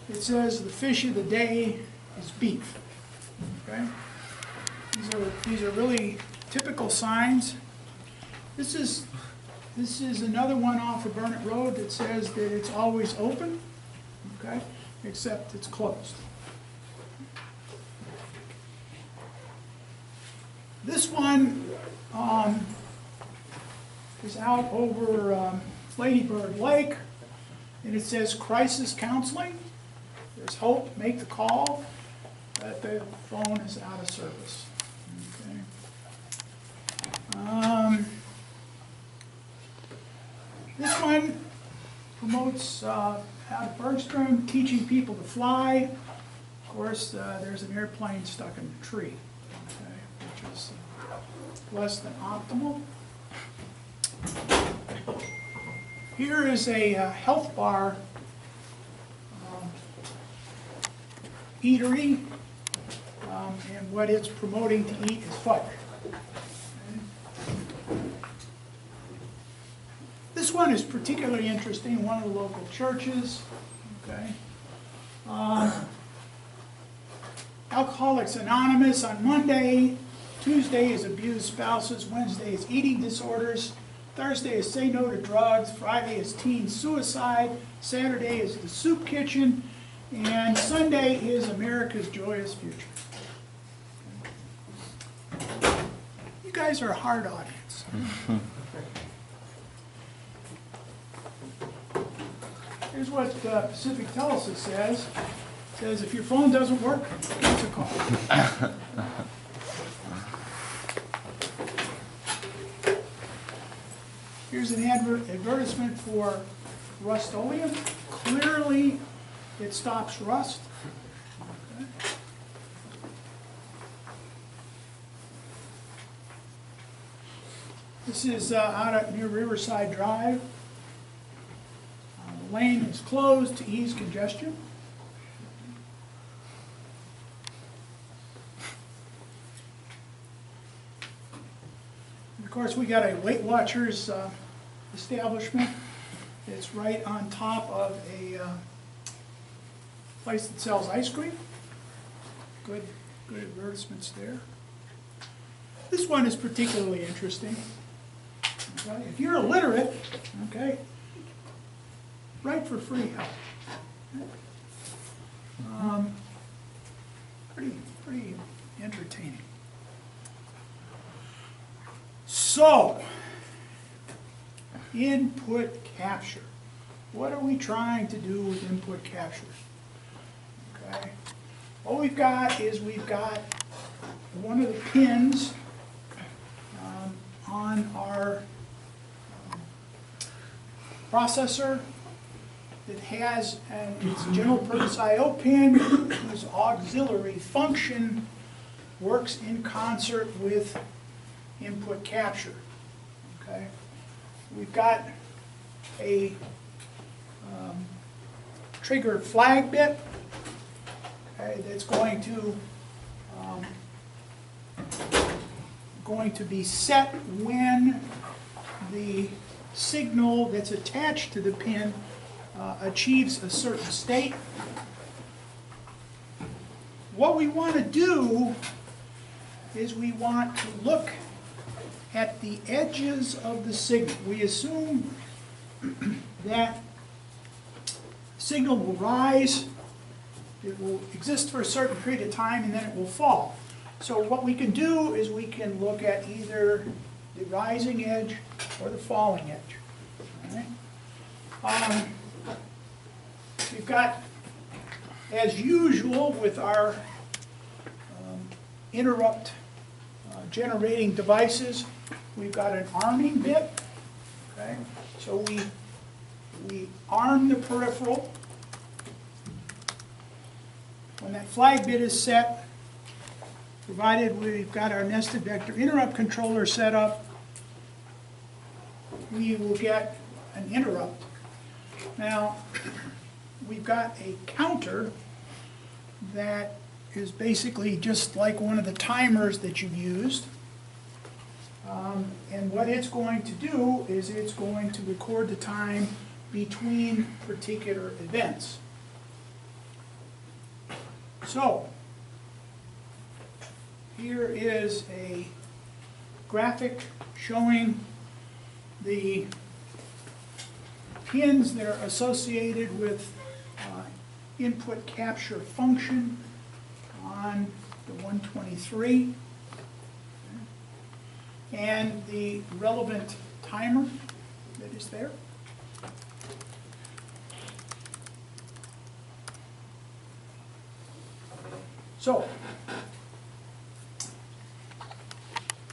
it says the fish of the day is beef. Okay? These are really typical signs. This is another one off of Burnett Road that says that it's always open, okay, except it's closed. This one is out over Lady Bird Lake, and it says crisis counseling. There's hope, make the call, but the phone is out of service. Okay. This one promotes out of Bergstrom, teaching people to fly. Of course, there's an airplane stuck in the tree, okay, which is less than optimal. Here is a health bar eatery, and what it's promoting to eat is fudge. This one is particularly interesting, one of the local churches. Okay. Alcoholics Anonymous on Monday. Tuesday is abused spouses. Wednesday is eating disorders. Thursday is say no to drugs. Friday is teen suicide. Saturday is the soup kitchen. And Sunday is America's joyous future. You guys are a hard audience. Here's what Pacific Telesis says. It says, if your phone doesn't work, give us a call. Here's an advertisement for Rust-Oleum. Clearly, it stops rust. Okay. This is out near Riverside Drive. The lane is closed to ease congestion. And of course, we got a Weight Watchers establishment. It's right on top of a place that sells ice cream. Good advertisements there. This one is particularly interesting. Okay? If you're illiterate, okay, write for free help. Pretty entertaining. So, input capture. What are we trying to do with input capture? Okay. What we've got one of the pins on our processor that has its general purpose I/O pin whose auxiliary function works in concert with input capture. Okay. We've got a trigger flag bit, okay, that's going to be set when the signal that's attached to the pin achieves a certain state. What we want to do is we want to look at the edges of the signal. We assume that signal will rise, it will exist for a certain period of time, and then it will fall. So what we can do is we can look at either the rising edge or the falling edge. All right? We've got, as usual with our interrupt generating devices, we've got an arming bit. Okay? So we arm the peripheral. When that flag bit is set, provided we've got our nested vector interrupt controller set up, we will get an interrupt. Now, we've got a counter that is basically just like one of the timers that you've used. And what it's going to do is it's going to record the time between particular events. So, here is a graphic showing the pins that are associated with input capture function on the 123 and the relevant timer that is there. So,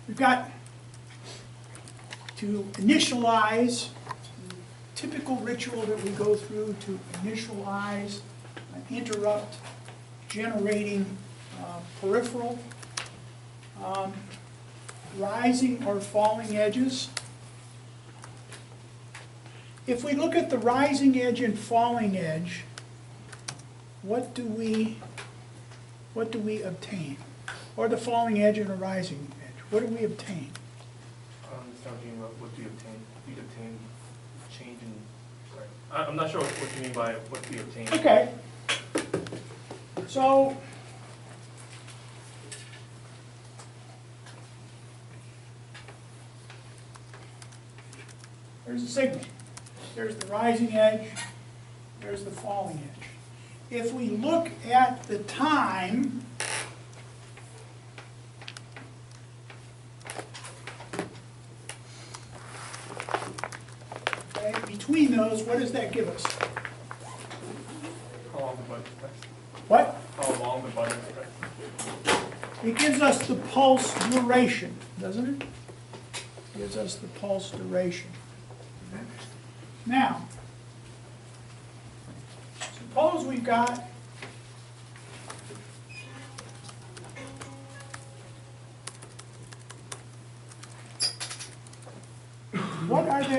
we've got to initialize, the typical ritual that we go through to initialize an interrupt generating peripheral, rising or falling edges. If we look at the rising edge and falling edge, what do we obtain? Or the falling edge and the rising edge, what do we obtain? Talking about what do you obtain? You obtain change in, sorry. I'm not sure what you mean by what do you obtain. Okay. So, there's a signal. There's the rising edge, there's the falling edge. If we look at the time, okay, between those, what does that give us? How long the button press? What? How long the button press? It gives us the pulse duration, doesn't it? It gives us the pulse duration. Now, suppose we've got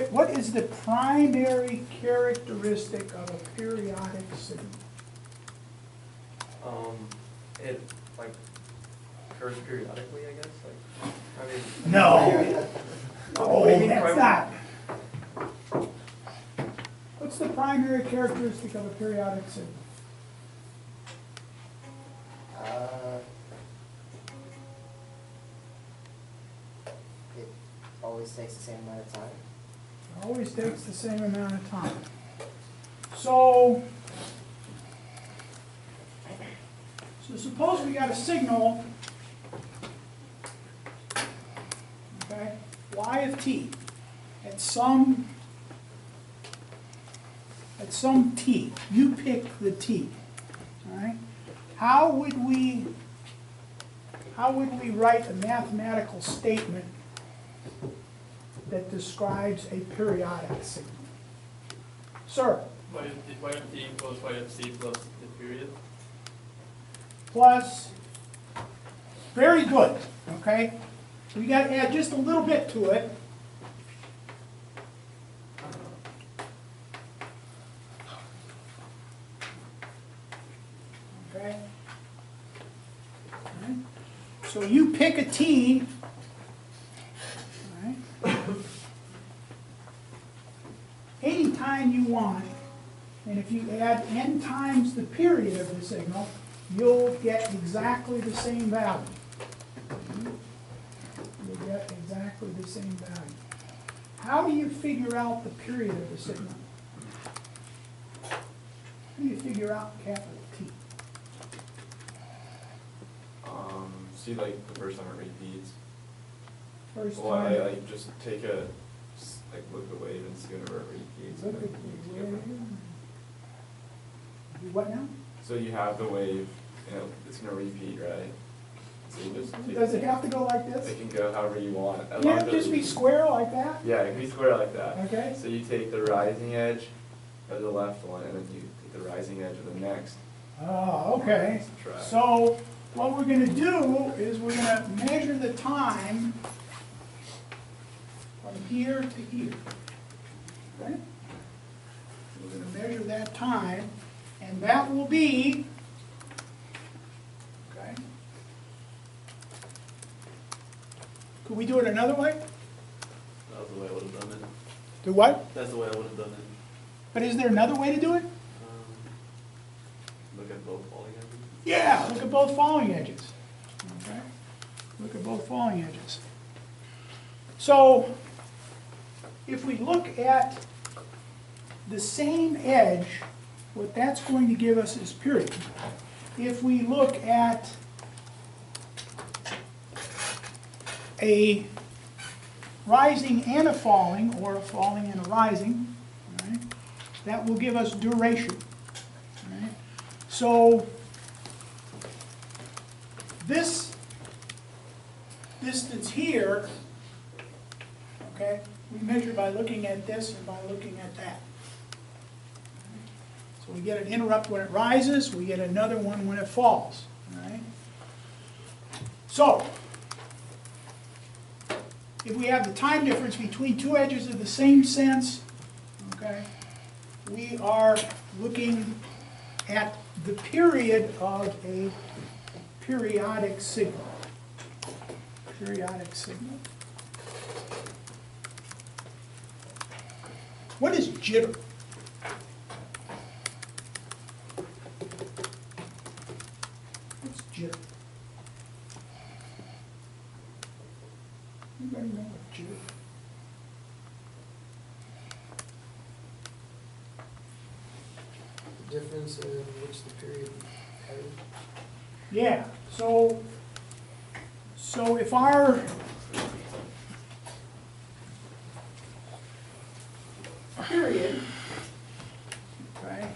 what is the primary characteristic of a periodic signal? It like occurs periodically, I guess. Like, I mean. No. Oh, that's not. What's the primary characteristic of a periodic signal? It always takes the same amount of time. It always takes the same amount of time. So suppose we got a signal, okay, y of t, at some t. You pick the t. All right? How would we write a mathematical statement that describes a periodic signal? Sir? Y of t equals y of c plus the period. Plus, very good, okay? We got to add just a little bit to it. Okay? All right. So you pick a t, all right? Anytime you want, and if you add n times the period of the signal, you'll get exactly the same value. You'll get exactly the same value. How do you figure out the period of the signal? How do you figure out capital T? See, like the first time it repeats. First Well, time. I just take a look at the wave and see whenever it repeats. Look and at then the it's wave. different. Do what now? So you have the wave, it's gonna repeat, right? So you just take, Does it have to go like it this? can go however you want. As Can't long it as just be square like that? Yeah, it can be square like that. Okay. So you take the rising edge of the left one, and then you take the rising edge of the next. Oh, okay. Subtract. So what we're going to do is we're going to measure the time from here to here. Okay? We're going to measure that time, and that will be, okay? Could we do it another way? That was the way I would have done it. Do what? That's the way I would have done it. But is there another way to do it? But Look at both falling edges. Yeah, look at both falling edges. Okay? Look at both falling edges. So, if we look at the same edge, what that's going to give us is period. If we look at a rising and a falling, or a falling and a rising, right, that will give us duration. Right? So, this distance here, okay, we measure by looking at this and by looking at that. So we get an interrupt when it rises, we get another one when it falls. Right? So, if we have the time difference between two edges of the same sense, okay, we are looking at the period of a periodic signal. Periodic signal. What is jitter? What's jitter? Anybody know what jitter? The difference in which the period headed. Yeah, so if our period, okay,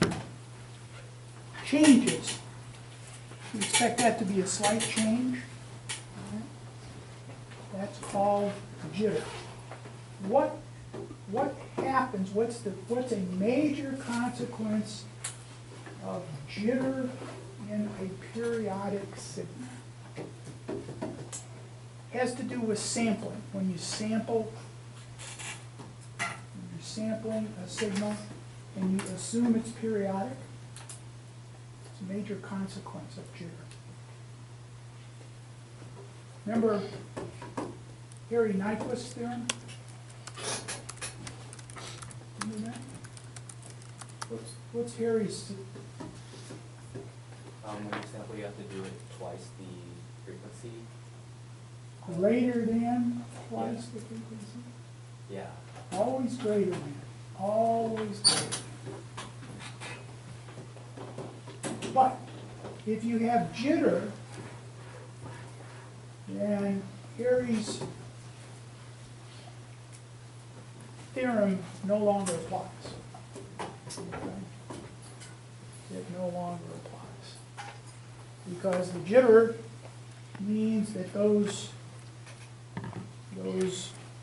changes, we expect that to be a slight change. Right? That's called jitter. What happens? What's a major consequence of jitter in a periodic signal? Has to do with sampling. When you sample, when you're sampling a signal and you assume it's periodic, it's a major consequence of jitter. Remember Harry Nyquist's theorem? Remember that? What's Harry's? When you sample, you have to do it twice the frequency. Greater than twice the frequency? Yeah. Always greater than. Always greater. But if you have jitter, then Harry's theorem no longer applies. Okay? It no longer applies. Because the jitter means that those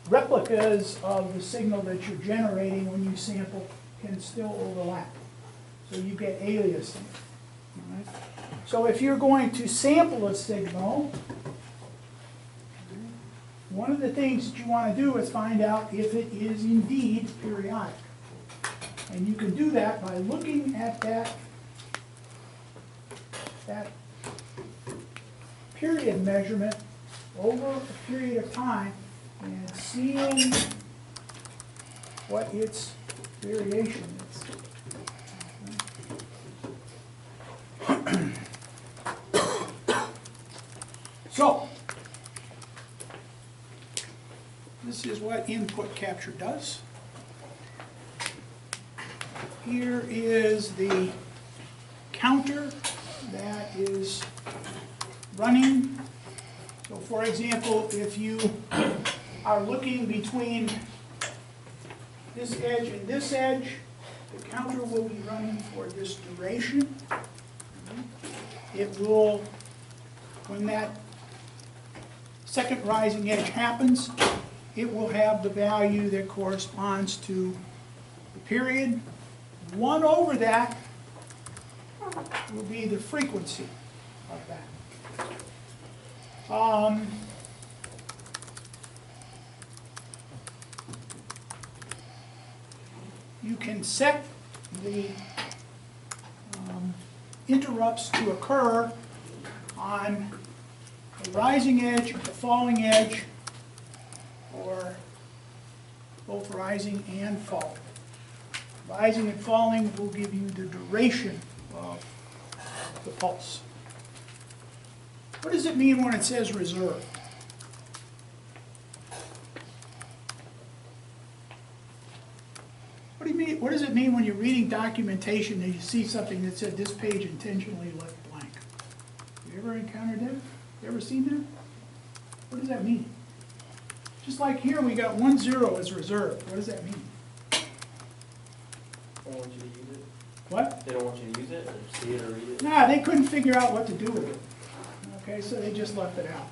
replicas of the signal that you're generating when you sample can still overlap. So you get aliasing. All right? So if you're going to sample a signal, one of the things that you want to do is find out if it is indeed periodic. And you can do that by looking at that period measurement over a period of time and seeing what its variation is. So, this is what input capture does. Here is the counter that is running. So for example, if you are looking between this edge and this edge, the counter will be running for this duration. It will, when that second rising edge happens, it will have the value that corresponds to the period. 1 over that will be the frequency of that. You can set the interrupts to occur on a rising edge, a falling edge, or both rising and falling. Rising and falling will give you the duration of the pulse. What does it mean when it says reserve? What do you mean? What does it mean when you're reading documentation and you see something that said this page intentionally left blank? You ever encountered that? You ever seen that? What does that mean? Just like here, we got 10 as reserved. What does that mean? They don't want you to use it? What? They don't want you to use it, or see it, or read it? Nah, they couldn't figure out what to do with it. Okay, so they just left it out.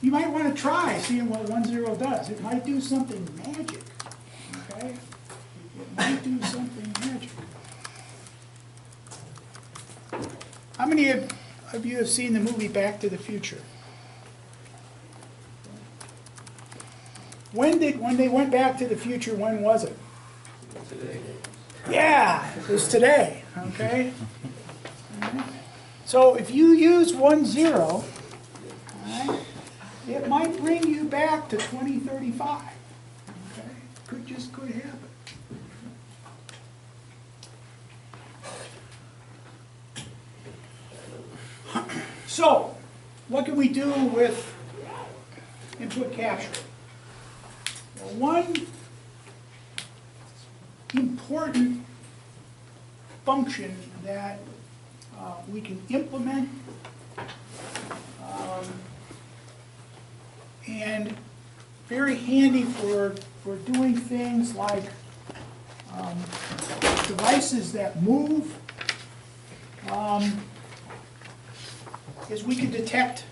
You might want to try seeing what 10 does. It might do something magic. Okay? It might do something magic. How many of you have seen the movie Back to the Future? When they went back to the future, when was it? Today. Yeah, it was today, okay? So if you use 10, all right, it might bring you back to 2035, okay? Could happen. So, what can we do with input capture? Well, one important function that we can implement and very handy for doing things like devices that move is we can detect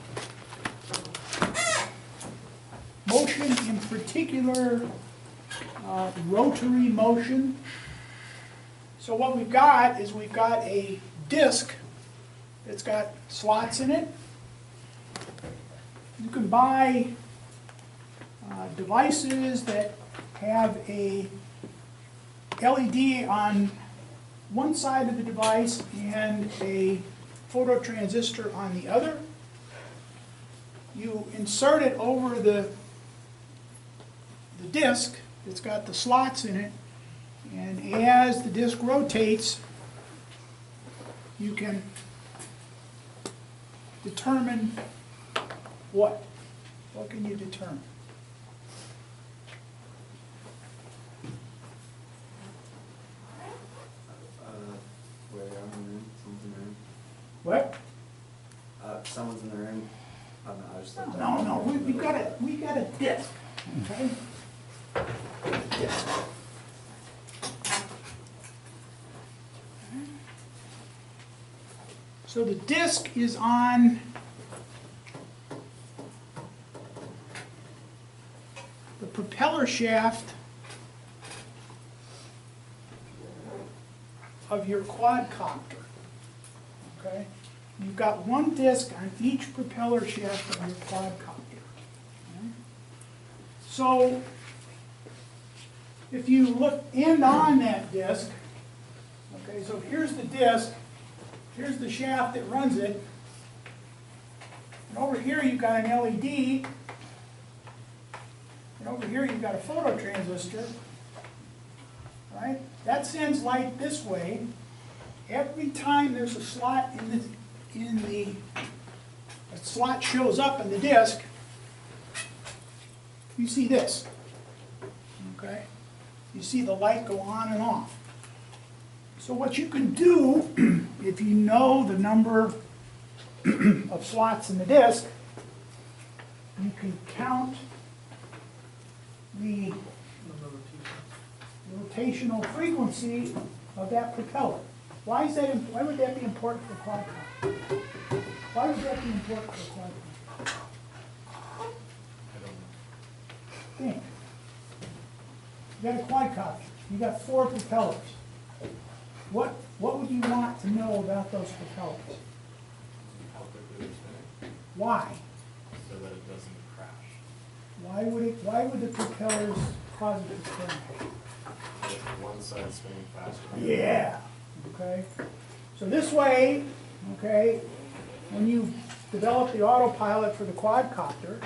motion, in particular rotary motion. So what we've got is we've got a disk that's got slots in it. You can buy devices that have a LED on one side of the device and a phototransistor on the other. You insert it over the disk that's got the slots in it, and as the disk rotates, you can determine what? What can you determine? Where they are in the room, someone's in the room. What? Someone's in the room. Oh, no, I just looked up. No, we got a disk, okay? Disk. So the disk is on the propeller shaft of your quadcopter, okay? You've got one disk on each propeller shaft of your quadcopter. Okay? So if you look in on that disk, okay, so here's the disk, here's the shaft that runs it, and over here you've got an LED, and over here you've got a phototransistor, right? That sends light this way. Every time there's a slot a slot shows up in the disk, you see this, okay? You see the light go on and off. So what you can do, if you know the number of slots in the disk, you can count the rotational frequency of that propeller. Why would that be important for quadcopter? Why would that be important for quadcopter? Think. You got a quadcopter. You got 4 propellers. What would you want to know about those propellers? How quickly they're spinning, Why? so that it doesn't crash. Why would the propellers cause it to crash? If one side's spinning faster. Yeah. Okay. So this way, okay, when you develop the autopilot for the quadcopter,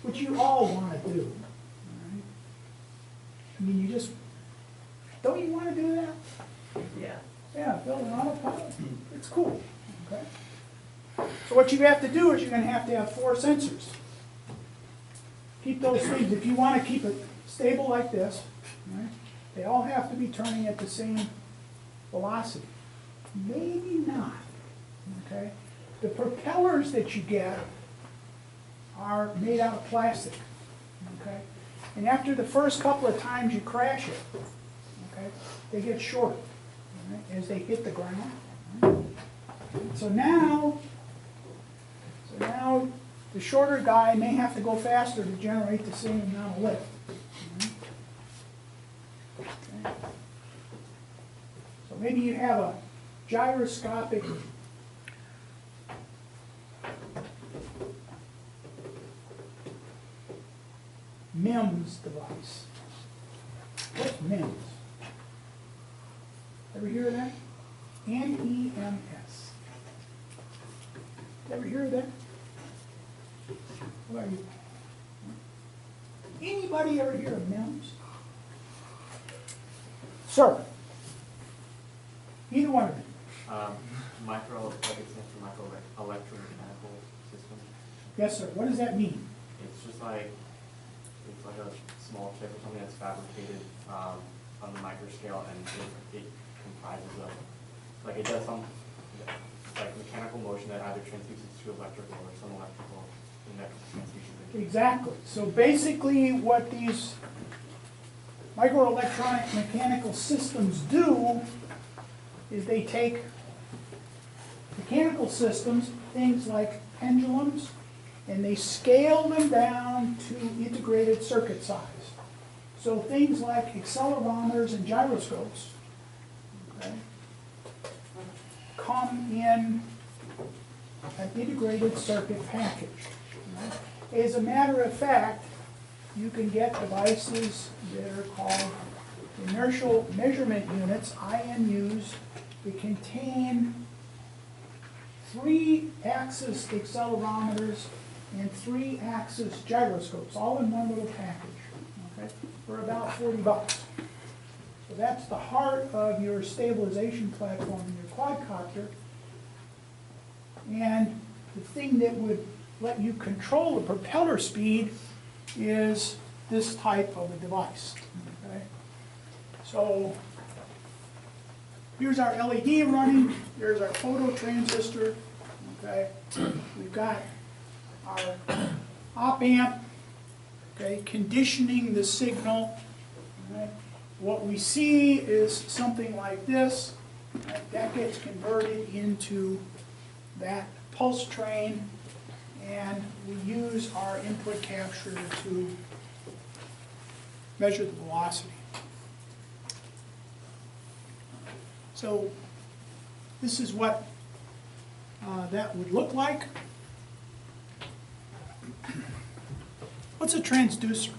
which you all want to do, all right? I mean, don't you want to do that? Yeah. Yeah, build an autopilot. It's cool. Okay. So what you have to do is you're going to have 4 sensors. Keep those things, if you want to keep it stable like this, right, they all have to be turning at the same velocity. Maybe not. Okay. The propellers that you get are made out of plastic. Okay. And after the first couple of times you crash it, okay, they get shorter, right, as they hit the ground. Right? So now the shorter guy may have to go faster to generate the same amount of lift. Okay. So maybe you have a gyroscopic MEMS device. What's MEMS? Ever hear of that? MEMS. Ever hear of that? What about you? Anybody ever hear of MEMS? Sir? Either one of you. Like it stands for micro electromechanical system. Yes, sir. What does that mean? It's just like, it's like a small chip or something that's fabricated on the micro scale, and it comprises of, like it does some, like mechanical motion that either transduces to electrical or some electrical transduction. Exactly. So basically what these microelectronic mechanical systems do is they take mechanical systems, things like pendulums, and they scale them down to integrated circuit size. So things like accelerometers and gyroscopes, okay, come in an integrated circuit package. Right? As a matter of fact, you can get devices that are called inertial measurement units, IMUs, that contain 3-axis accelerometers and 3-axis gyroscopes, all in one little package, okay, for about $40. So that's the heart of your stabilization platform in your quadcopter. And the thing that would let you control the propeller speed is this type of a device. Okay? So here's our LED running, here's our photo transistor. Okay? We've got our op amp, okay, conditioning the signal. Right? What we see is something like this. Right? That gets converted into that pulse train, and we use our input capture to measure the velocity. So this is what that would look like. What's a transducer?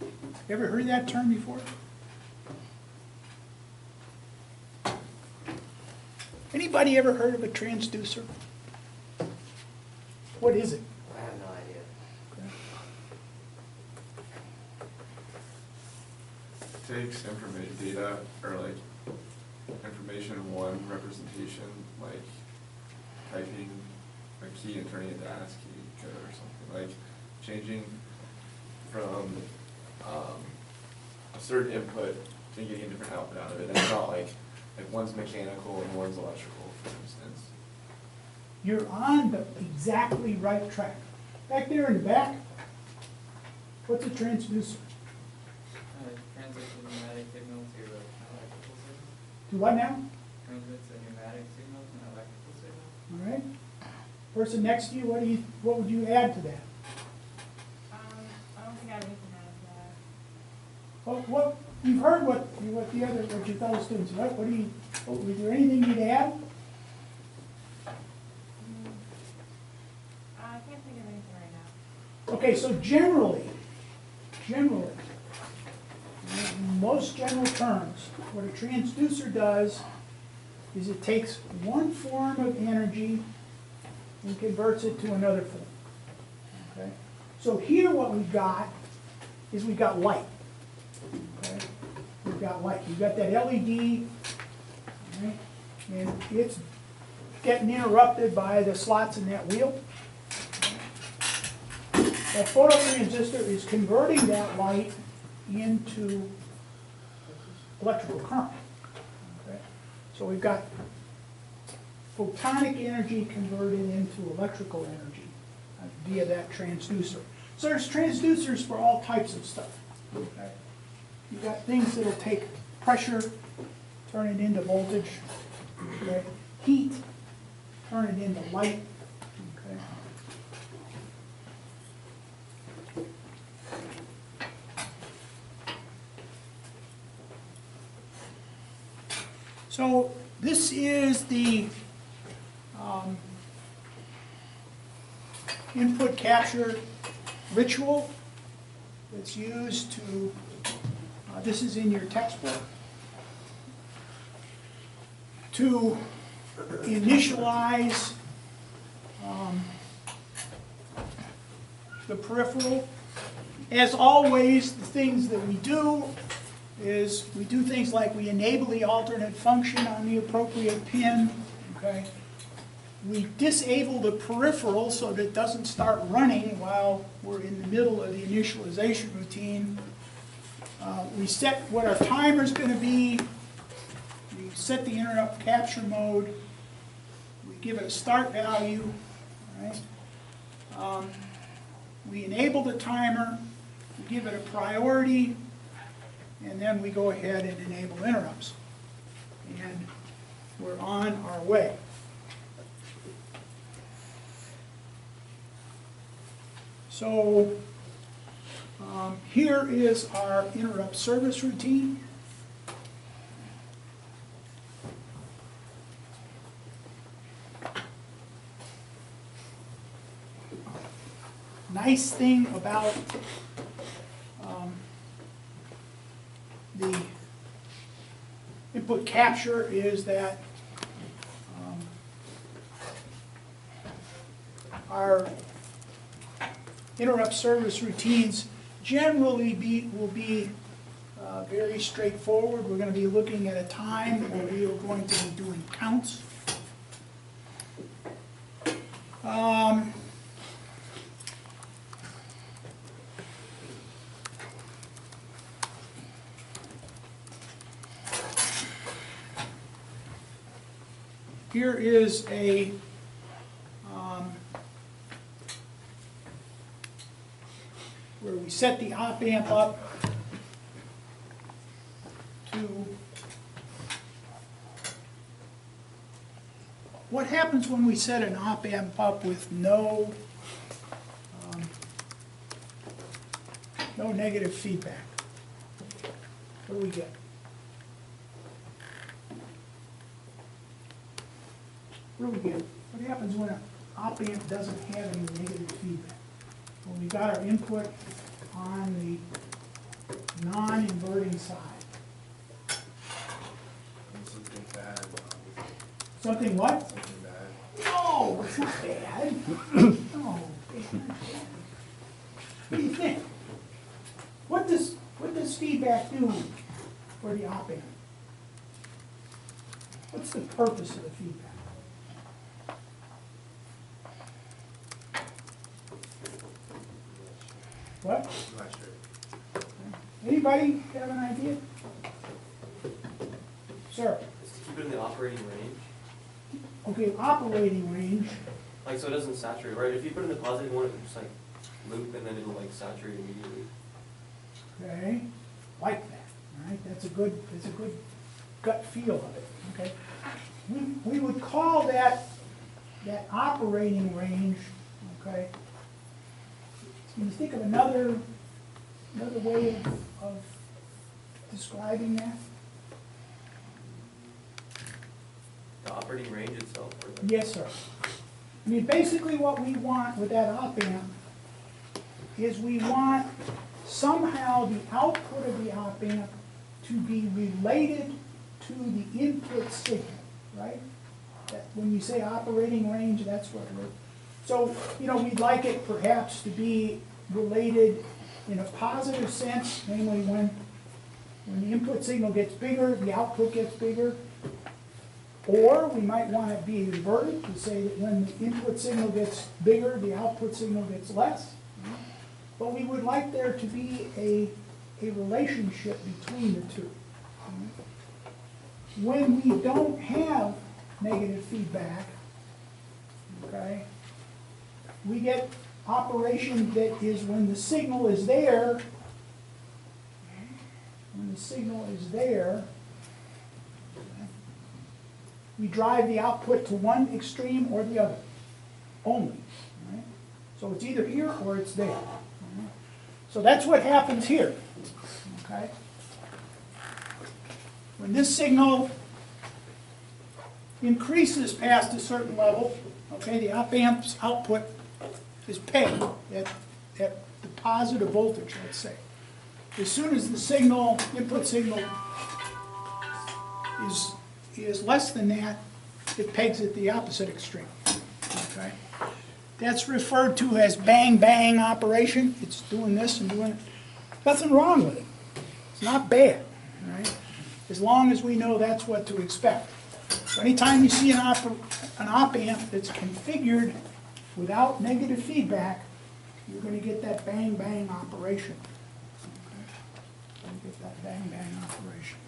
You ever heard that term before? Anybody ever heard of a transducer? What is it? I have no idea. Takes information, data, or like information in one representation, like typing a key and turning it to ASCII code or something, like changing from a certain input and getting a different output out of it. And it's not like one's mechanical and one's electrical, for instance. You're on the exactly right track. Back there in the back, what's a transducer? Transmits a pneumatic signal to an electrical signal. Do what now? Transmits a pneumatic signal to an electrical signal. All right. Person next to you, what would you add to that? I don't think I have anything out of that. What you've heard what your fellow students. Was there anything you'd add? I can't think of anything right now. Okay, so generally, in most general terms, what a transducer does is it takes one form of energy and converts it to another form. Okay? So here what we've got is we've got light. Okay? we've got light. You've got that LED, right? And it's getting interrupted by the slots in that wheel. That phototransistor is converting that light into electrical current. Okay? So we've got photonic energy converted into electrical energy via that transducer. So there's transducers for all types of stuff. Okay? You've got things that'll take pressure, turn it into voltage, okay? Heat, turn it into light. Okay? So this is the input capture ritual that's used to, this is in your textbook, to initialize the peripheral. As always, the things that we do is we do things like we enable the alternate function on the appropriate pin, okay? We disable the peripheral so that it doesn't start running while we're in the middle of the initialization routine. We set what our timer's going to be. We set the interrupt capture mode. We give it a start value. Right? We enable the timer. We give it a priority. And then we go ahead and enable interrupts. And we're on our way. So here is our interrupt service routine. Nice thing about the input capture is that our interrupt service routines generally will be very straightforward. We're going to be looking at a time where we are going to be doing counts. Here is a where we set the op amp up to what happens when we set an op amp up with no negative feedback. What do we get? What do we get? What happens when an op amp doesn't have any negative feedback? Well, we got our input on the non-inverting side. Something bad. Something what? Something bad. No, it's not bad. No, it's not bad. What do you think? What does feedback do for the op amp? What's the purpose of the feedback? What? I'm not sure. Anybody have an idea? Sir? Just keep it in the operating range. Okay, operating range. Like, so it doesn't saturate, right? If you put it in the positive one, it would just like loop and then it'll like saturate immediately. Okay, like that. All right, that's a good gut feel of it. Okay, we would call that operating range. Okay, can you think of another way of describing that? The operating range itself? Or the... Yes, sir. I mean, basically what we want with that op amp is we want somehow the output of the op amp to be related to the input signal, right? That when you say operating range, that's what we're... So, you know, we'd like it perhaps to be related in a positive sense, namely when When the input signal gets bigger, the output gets bigger. Or we might want it be inverted to say that when the input signal gets bigger, the output signal gets less. But we would like there to be a relationship between the two. When we don't have negative feedback, okay, we get operation that is when the signal is there, we drive the output to one extreme or the other, only. Right? So it's either here or it's there. Right? So that's what happens here. Okay? When this signal increases past a certain level, okay, the op-amp's output is pegged at the positive voltage, let's say. As soon as the signal, input signal, is less than that, it pegs at the opposite extreme. Okay? That's referred to as bang-bang operation. It's doing this and doing it. Nothing wrong with it. It's not bad, right? As long as we know that's what to expect. So anytime you see an op-amp that's configured without negative feedback, you're going to get that bang-bang operation. Okay? You're going to get that bang-bang operation.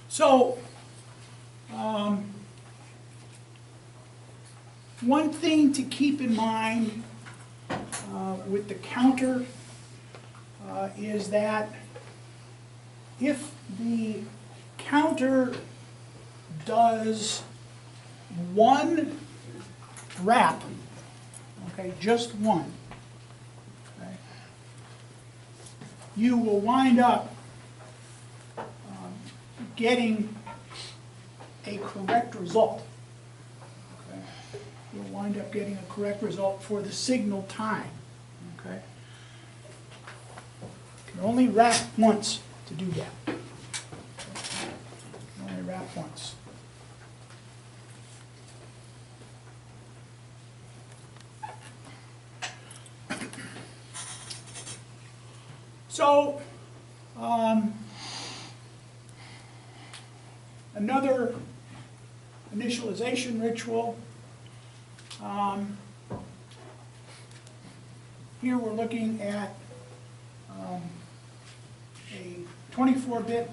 So, one thing to keep in mind with the counter is that if the counter does one wrap, okay, just one, okay, you will wind up getting a correct result. Okay? You'll wind up getting a correct result for the signal time. Okay? You can only wrap once to do that. You can only wrap once. So, another initialization ritual. Here we're looking at a 24-bit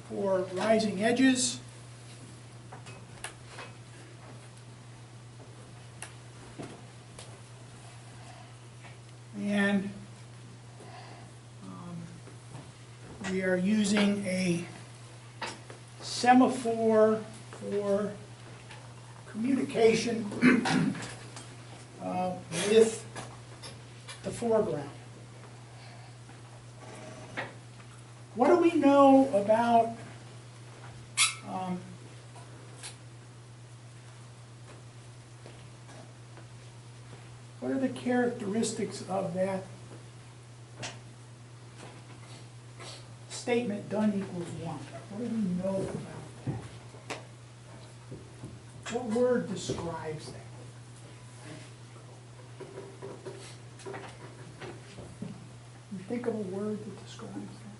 for rising edges. And we are using a semaphore for communication with the foreground. What do we know about what are the characteristics of that statement done equals 1? What do we know about that? What word describes that? You think of a word that describes that?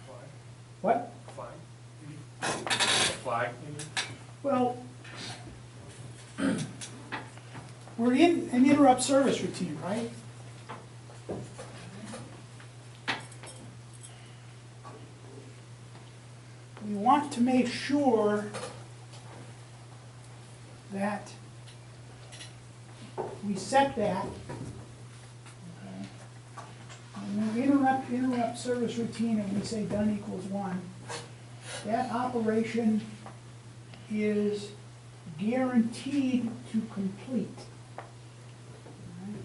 Flag. What? Flag. A flag, maybe? Well, we're in an interrupt service routine, right? We want to make sure that we set that. Okay. When we interrupt service routine and we say done equals 1, that operation is guaranteed to complete. Right?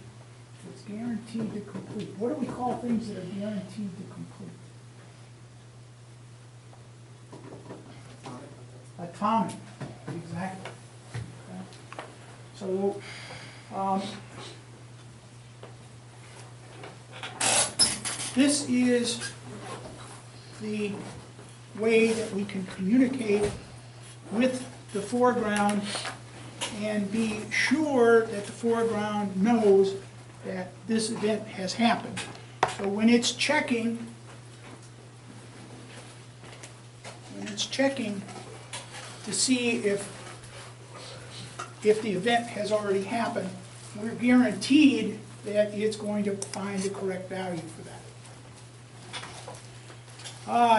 It's guaranteed to complete. What do we call things that are guaranteed to complete? Atomic, exactly. Okay. So, this is the way that we can communicate with the foreground and be sure that the foreground knows that this event has happened. So when it's checking to see if the event has already happened, we're guaranteed that it's going to find the correct value for that.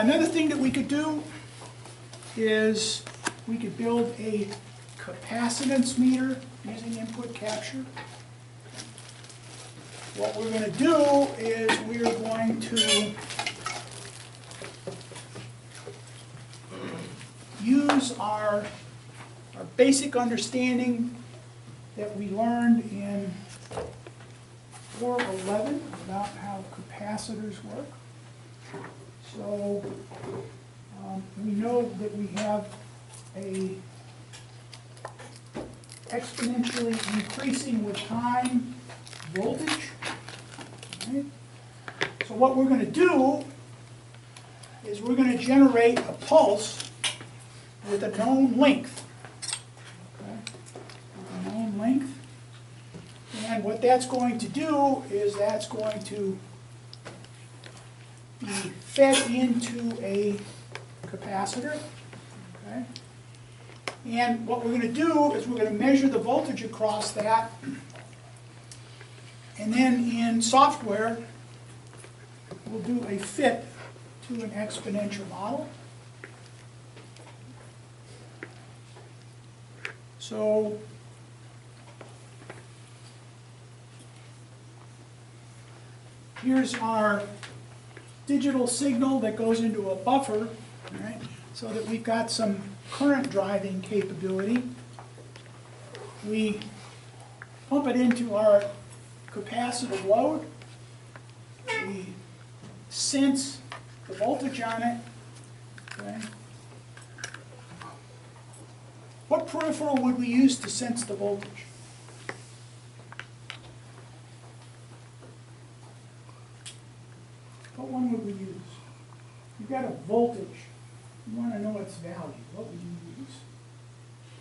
Another thing that we could do is we could build a capacitance meter using input capture. What we're going to do is we are going to use our basic understanding that we learned in 411 about how capacitors work. So we know that we have a exponentially increasing with time voltage. Right? So what we're going to do is we're going to generate a pulse with a known length. Okay? With a known length. And what that's going to do is that's going to be fed into a capacitor. Okay? And what we're going to do is we're going to measure the voltage across that. And then in software, we'll do a fit to an exponential model. So here's our digital signal that goes into a buffer, right, so that we've got some current driving capability. We pump it into our capacitive load. We sense the voltage on it. Okay. What peripheral would we use to sense the voltage? What one would we use? You've got a voltage. You want to know its value. What would you use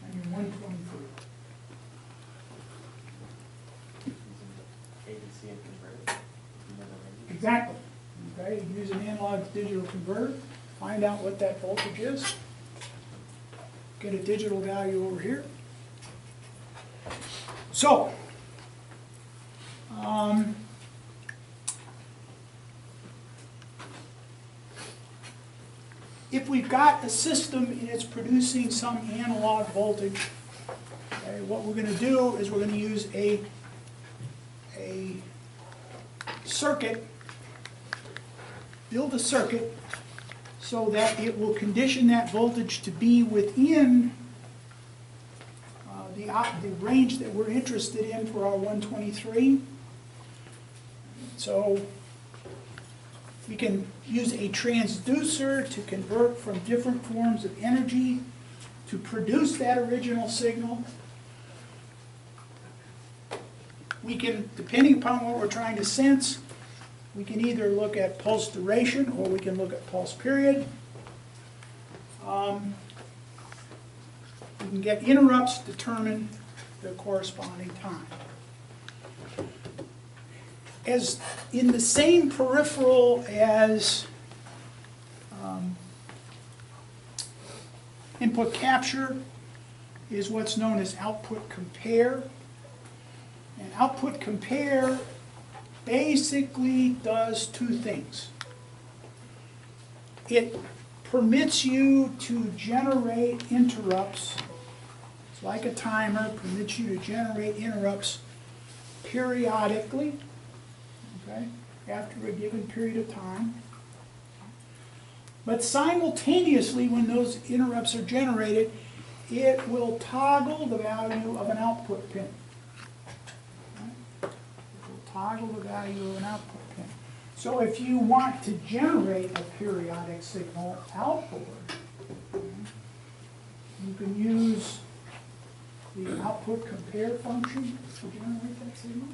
on your 123? ABC and convert it. You know the range. Exactly. Okay, you use an analog to digital converter, find out what that voltage is, get a digital value over here. So, if we've got a system and it's producing some analog voltage, okay, what we're going to do is we're going to use a circuit, build a circuit so that it will condition that voltage to be within the range that we're interested in for our 123. So we can use a transducer to convert from different forms of energy to produce that original signal. We can, depending upon what we're trying to sense, we can either look at pulse duration or we can look at pulse period. We can get interrupts, determine the corresponding time. As in the same peripheral as input capture is what's known as output compare. And output compare basically does two things. It permits you to generate interrupts. It's like a timer, permits you to generate interrupts periodically, okay, after a given period of time. But simultaneously, when those interrupts are generated, it will toggle the value of an output pin. Toggle the value of an output pin. So if you want to generate a periodic signal outboard, you can use the output compare function to generate that signal.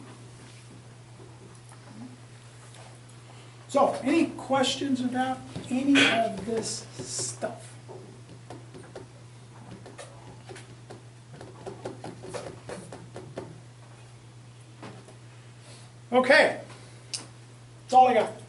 So, any questions about any of this stuff? Okay. That's all I got.